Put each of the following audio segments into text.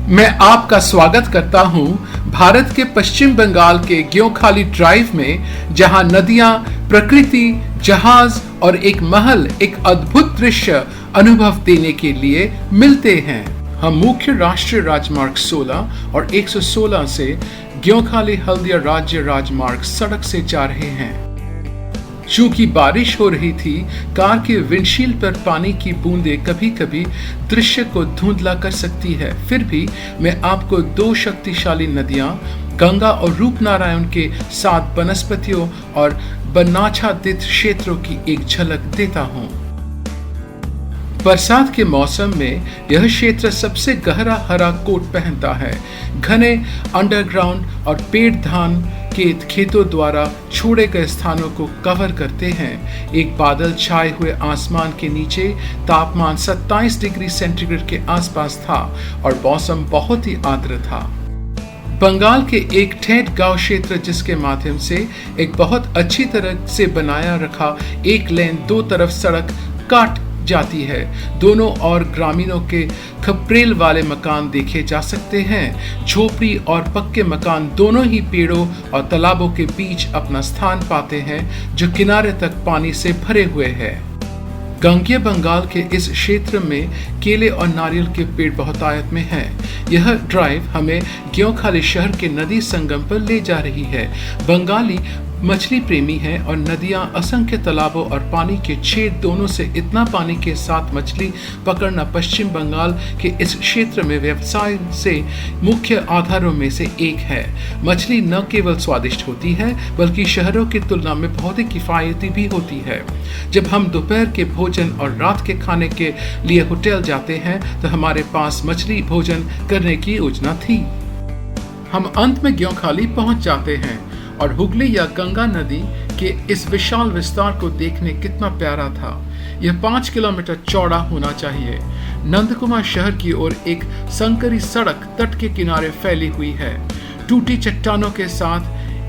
मैं आपका स्वागत करता हूं भारत के पश्चिम बंगाल के ग्योखाली ड्राइव में, जहां नदियां, प्रकृति, जहाज और एक महल एक अद्भुत दृश्य अनुभव देने के लिए मिलते हैं। हम मुख्य राष्ट्रीय राजमार्ग 16 और 116 से ग्योखाली हल्दिया राज्य राजमार्ग सड़क से जा रहे हैं। चूंकि बारिश हो रही थी, कार के विंडशील्ड पर पानी की बूंदें कभी-कभी दृश्य को धुंधला कर सकती है। फिर भी मैं आपको दो शक्तिशाली नदियां, गंगा और रूपनारायण के साथ वनस्पतियों और वनाच्छादित क्षेत्रों की एक झलक देता हूं। बरसात के मौसम में यह क्षेत्र सबसे गहरा हरा कोट पहनता है। घने अंडरग्राउंड और पेड़ धान के खेतों द्वारा छोड़े गए स्थानों को कवर करते हैं। एक बादल छाए हुए आसमान के नीचे तापमान 27 डिग्री सेंटीग्रेड के आसपास था और मौसम बहुत ही आर्द्र था। बंगाल के एक ठेठ गांव क्षेत्र, जिसके माध्यम से एक बहुत अच्छी तरह से बनाया रखा एक लेन दो तरफ सड़क काट जाती है। दोनों और ग्रामीणों के खपरेल वाले मकान देखे जा सकते हैं। झोपड़ी और पक्के मकान दोनों ही पेड़ों और तालाबों के बीच अपना स्थान पाते हैं, जो किनारे तक पानी से भरे हुए हैं। गंगेय बंगाल के इस क्षेत्र में केले और नारियल के पेड़ बहुतायत में हैं। यह ड्राइव हमें ग्योखाली शहर के नदी संगम पर ले जा रही है। बंगाली मछली प्रेमी है और नदियां, असंख्य तालाबों और पानी के छेद दोनों से इतना पानी के साथ मछली पकड़ना पश्चिम बंगाल के इस क्षेत्र में व्यवसाय से मुख्य आधारों में से एक है। मछली न केवल स्वादिष्ट होती है, बल्कि शहरों की तुलना में बहुत ही किफायती भी होती है। जब हम दोपहर के भोजन और रात के खाने के लिए होटल जाते हैं, तो हमारे पास मछली भोजन करने की योजना थी। हम अंत में ग्योखाली पहुंच जाते हैं और हुगली या गंगा नदी के इस विशाल विस्तार को देखने कितना प्यारा था। यह 5 किलोमीटर चौड़ा होना चाहिए। नंदकुमार शहर की ओर एक संकरी सड़क तट के किनारे फैली हुई है। टूटी चट्टानों के साथ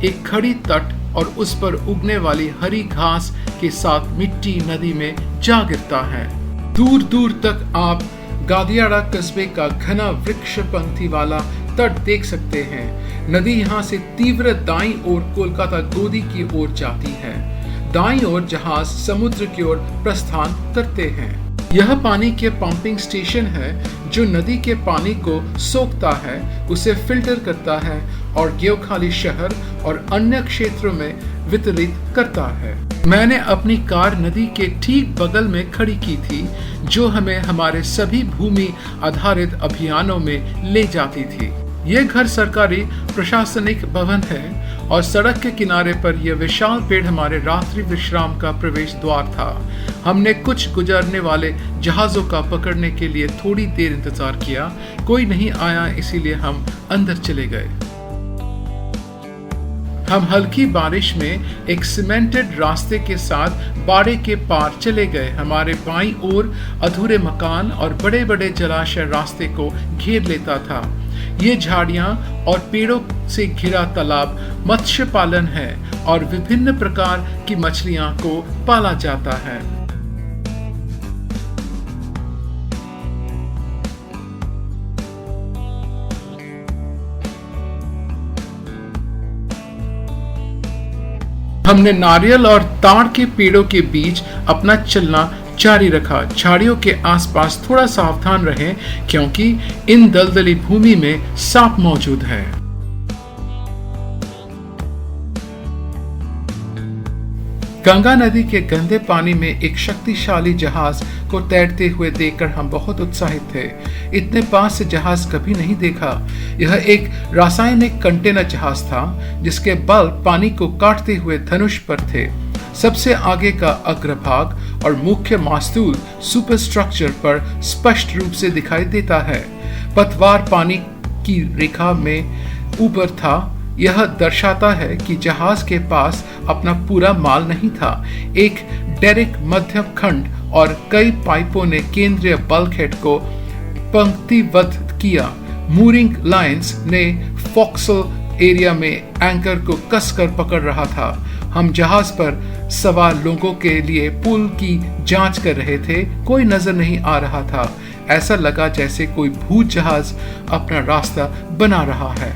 एक खड़ी तट और उस पर उगने वाली हरी घास के साथ मिट्टी नदी में जा गिरता है। दूर दूर तक आप गादियाड़ा कस्बे का घना वृक्ष पंक्ति वाला तट देख सकते हैं। नदी यहाँ से तीव्र दाईं ओर कोलकाता गोदी की ओर जाती है। दाईं ओर जहाज समुद्र की ओर प्रस्थान करते हैं। यह पानी के पंपिंग स्टेशन है, जो नदी के पानी को सोखता है, उसे फिल्टर करता है और ग्योखाली शहर और अन्य क्षेत्रों में वितरित करता है। मैंने अपनी कार नदी के ठीक बगल में खड़ी की थी, जो हमें हमारे सभी भूमि आधारित अभियानों में ले जाती थी। ये घर सरकारी प्रशासनिक भवन है और सड़क के किनारे पर यह विशाल पेड़ हमारे रात्रि विश्राम का प्रवेश द्वार था। हमने कुछ गुजरने वाले जहाजों का पकड़ने के लिए थोड़ी देर इंतजार किया। कोई नहीं आया, इसीलिए हम अंदर चले गए। हम हल्की बारिश में एक सीमेंटेड रास्ते के साथ बाड़े के पार चले गए। हमारे बाईं ओर अधूरे मकान और बड़े बड़े जलाशय रास्ते को घेर लेता था। ये झाड़ियां और पेड़ों से घिरा तालाब मत्स्य पालन है और विभिन्न प्रकार की मछलियां को पाला जाता है। हमने नारियल और ताड़ के पेड़ों के बीच अपना चलना जारी रखा। झाड़ियों के आसपास थोड़ा सावधान रहें, क्योंकि इन दलदली भूमि में सांप मौजूद है। गंगा नदी के गंदे पानी में एक शक्तिशाली जहाज को तैरते हुए देखकर हम बहुत उत्साहित थे। इतने पास से जहाज कभी नहीं देखा। यह एक रासायनिक कंटेनर जहाज था, जिसके बल पानी को काटते हुए धनुष पर थे। सबसे आगे का अग्रभाग और मुख्य मास्तूल सुपरस्ट्रक्चर पर स्पष्ट रूप से दिखाई देता है। पतवार पानी की रेखा में ऊपर था। यह दर्शाता है कि जहाज के पास अपना पूरा माल नहीं था। एक डेरिक मध्यम खंड और कई पाइपों ने केंद्रीय बल्कहेड को पंक्तिबद्ध किया। मूरिंग लाइन्स ने फोक्सल एरिया में एंकर को कसकर पकड़ रहा था। हम जहाज पर सवार लोगों के लिए पुल की जांच कर रहे थे। कोई नजर नहीं आ रहा था। ऐसा लगा जैसे कोई भूत जहाज अपना रास्ता बना रहा है।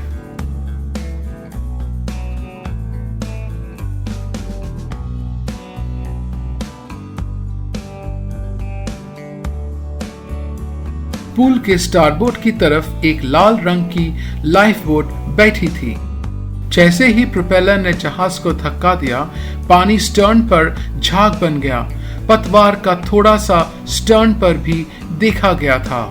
पूल के स्टारबोर्ड की तरफ एक लाल रंग की लाइफ बोट बैठी थी। जैसे ही प्रोपेलर ने जहाज को धक्का दिया, पानी स्टर्न पर झाग बन गया। पतवार का थोड़ा सा स्टर्न पर भी देखा गया था।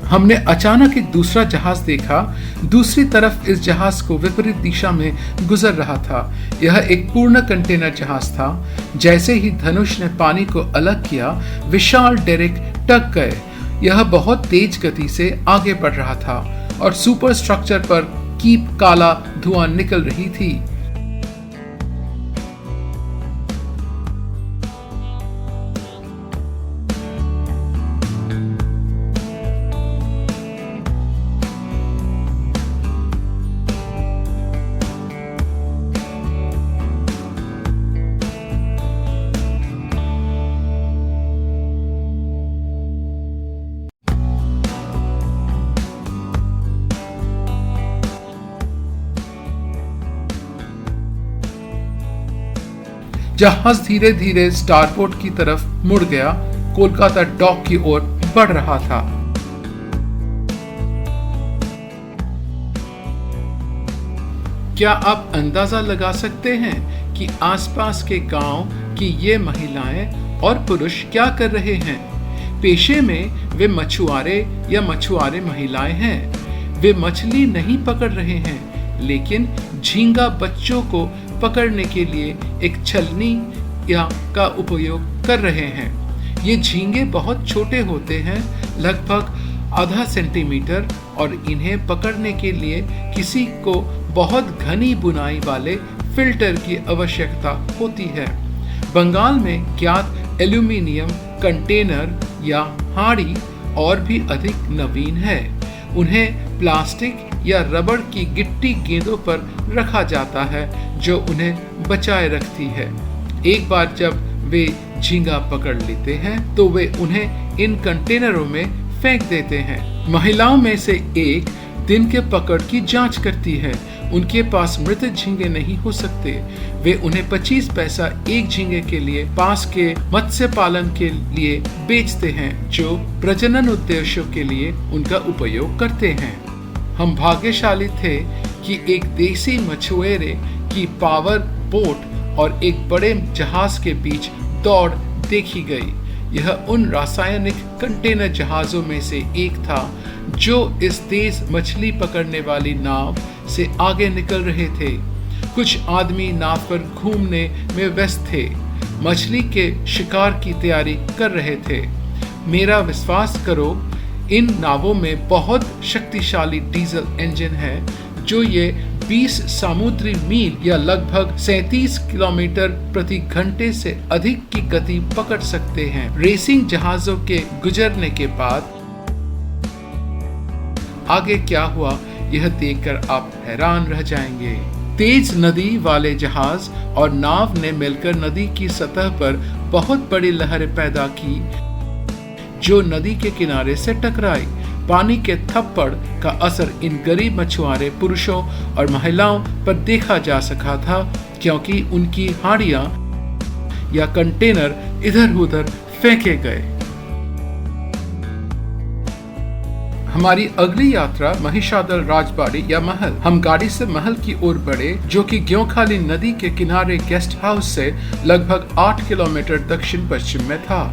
हमने अचानक एक दूसरा जहाज देखा। दूसरी तरफ इस जहाज को विपरीत दिशा में गुजर रहा था। यह एक पूर्ण कंटेनर जहाज था। जैसे ही धनुष ने पानी को अलग किया, विशाल डेरेक टक गए। यह बहुत तेज गति से आगे बढ़ रहा था और सुपर स्ट्रक्चर पर कीप काला धुआं निकल रही थी। जहाज धीरे धीरे स्टारपोर्ट की तरफ मुड़ गया, कोलकाता डॉक की ओर बढ़ रहा था। क्या आप अंदाजा लगा सकते हैं कि आसपास के गांव की ये महिलाएं और पुरुष क्या कर रहे हैं? पेशे में वे मछुआरे या मछुआरे महिलाएं हैं। वे मछली नहीं पकड़ रहे हैं, लेकिन झींगा बच्चों को पकड़ने के लिए एक छलनी का उपयोग कर रहे हैं। ये झींगे बहुत छोटे होते हैं, लगभग आधा सेंटीमीटर, और इन्हें पकड़ने के लिए किसी को बहुत घनी बुनाई वाले फिल्टर की आवश्यकता होती है। बंगाल में ज्ञात एल्यूमीनियम कंटेनर या हाड़ी और भी अधिक नवीन है। उन्हें प्लास्टिक या रबड़ की गिट्टी गेंदों पर रखा जाता है जो उन्हें बचाए रखती है। एक बार जब वे झींगा पकड़ लेते हैं तो वे उन्हें इन कंटेनरों में फेंक देते हैं। महिलाओं में से एक दिन के पकड़ की जांच करती है। उनके पास मृत झींगे नहीं हो सकते। वे उन्हें 25 पैसा एक झींगे के लिए पास के मत्स्य पालन के लिए बेचते हैं, जो प्रजनन उद्देश्यों के लिए उनका उपयोग करते हैं। हम भाग्यशाली थे कि एक देसी मछुआरे की पावर बोट और एक बड़े जहाज के बीच दौड़ देखी गई। यह उन रासायनिक कंटेनर जहाजों में से एक था जो इस तेज मछली पकड़ने वाली नाव से आगे निकल रहे थे। कुछ आदमी नाव पर घूमने में व्यस्त थे, मछली के शिकार की तैयारी कर रहे थे। मेरा विश्वास करो, इन नावों में बहुत शक्तिशाली डीजल इंजन है जो ये 20 समुद्री मील या लगभग 37 किलोमीटर प्रति घंटे से अधिक की गति पकड़ सकते हैं। रेसिंग जहाजों के गुजरने के बाद आगे क्या हुआ, यह देखकर आप हैरान रह जाएंगे। तेज नदी वाले जहाज और नाव ने मिलकर नदी की सतह पर बहुत बड़ी लहरें पैदा की जो नदी के किनारे से टकराई। पानी के थप्पड़ का असर इन गरीब मछुआरे पुरुषों और महिलाओं पर देखा जा सका था, क्योंकि उनकी हाड़ियां या कंटेनर इधर उधर फेंके गए। हमारी अगली यात्रा महिषादल राजबाड़ी या महल। हम गाड़ी से महल की ओर बढ़े, जो कि ग्योंखाली नदी के किनारे गेस्ट हाउस से लगभग 8 किलोमीटर दक्षिण पश्चिम में था।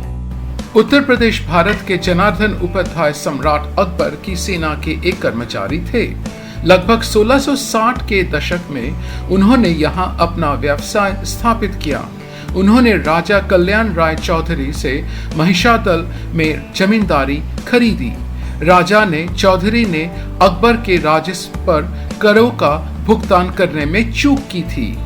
उत्तर प्रदेश भारत के जनार्दन उपाध्याय सम्राट अकबर की सेना के एक कर्मचारी थे। लगभग 1660 के दशक में उन्होंने यहाँ अपना व्यवसाय स्थापित किया। उन्होंने राजा कल्याण राय चौधरी से महिषादल में जमींदारी खरीदी। राजा ने चौधरी ने अकबर के राजस्व पर करों का भुगतान करने में चूक की थी,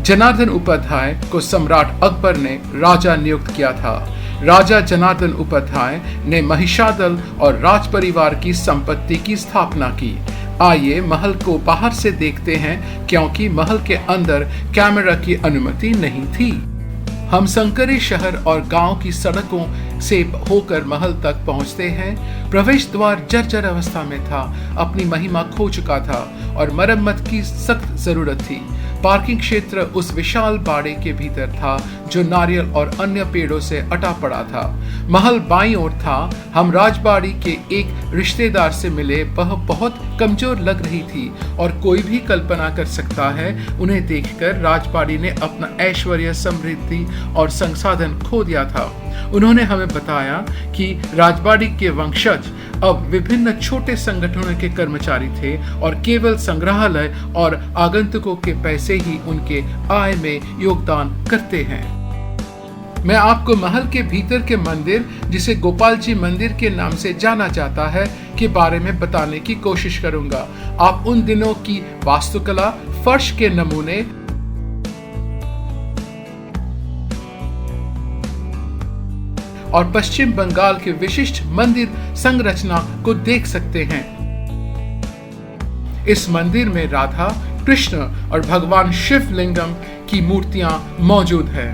जनार्दन उपाध्याय को सम्राट अकबर ने राजा नियुक्त किया था। राजा जनार्दन उपाध्याय ने महिषादल और राज परिवार की संपत्ति की स्थापना की। आइए महल को बाहर से देखते हैं, क्योंकि महल के अंदर कैमरा की अनुमति नहीं थी। हम संकरी शहर और गांव की सड़कों से होकर महल तक पहुंचते हैं। प्रवेश द्वार जर्जर अवस्था में था, अपनी महिमा खो चुका था और मरम्मत की सख्त जरूरत थी। पार्किंग क्षेत्र उस विशाल बाड़े के भीतर था जो नारियल और अन्य पेड़ों से अटा पड़ा था। महल बाईं ओर था। हम राजबाड़ी के एक रिश्तेदार से मिले। वह बहुत कमजोर लग रही थी और कोई भी कल्पना कर सकता है उन्हें देखकर राजबाड़ी ने अपना ऐश्वर्य, समृद्धि और संसाधन खो दिया था। उन्होंने हमें बताया कि राजबाड़ी के वंशज अब विभिन्न छोटे संगठनों के कर्मचारी थे और केवल संग्रहालय और आगंतुकों के पैसे ही उनके आय में योगदान करते हैं। मैं आपको महल के भीतर के मंदिर, जिसे गोपाल जी मंदिर के नाम से जाना जाता है, के बारे में बताने की कोशिश करूंगा। आप उन दिनों की वास्तुकला, फर्श के नमूने और पश्चिम बंगाल के विशिष्ट मंदिर संरचना को देख सकते हैं। इस मंदिर में राधा, कृष्ण और भगवान शिवलिंगम की मूर्तियां मौजूद हैं।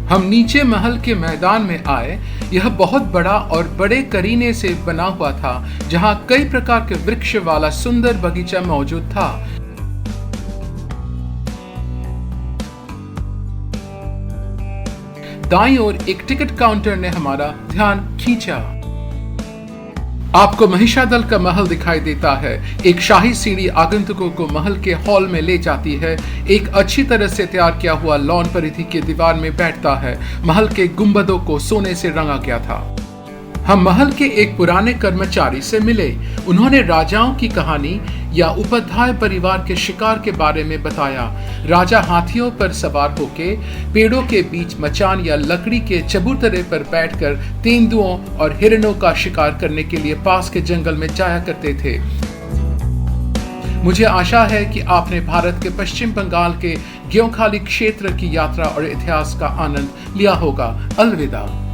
हम नीचे महल के मैदान में आए। यह बहुत बड़ा और बड़े करीने से बना हुआ था, जहां कई प्रकार के वृक्ष वाला सुंदर बगीचा मौजूद था। दाईं ओर एक टिकट काउंटर ने हमारा ध्यान खींचा। आपको महिषादल का महल दिखाई देता है। एक शाही सीढ़ी आगंतुकों को महल के हॉल में ले जाती है। एक अच्छी तरह से तैयार किया हुआ लॉन परिधि के दीवार में बैठता है। महल के गुंबदों को सोने से रंगा गया था। हम महल के एक पुराने कर्मचारी से मिले। उन्होंने राजाओं की कहानी या उपाध्याय परिवार के शिकार के बारे में बताया। राजा हाथियों पर सवार होके पेड़ों के बीच मचान या लकड़ी के चबूतरे पर बैठकर तेंदुओं और हिरणों का शिकार करने के लिए पास के जंगल में जाया करते थे। मुझे आशा है कि आपने भारत के पश्चिम बंगाल के ग्योखाली क्षेत्र की यात्रा और इतिहास का आनंद लिया होगा। अलविदा।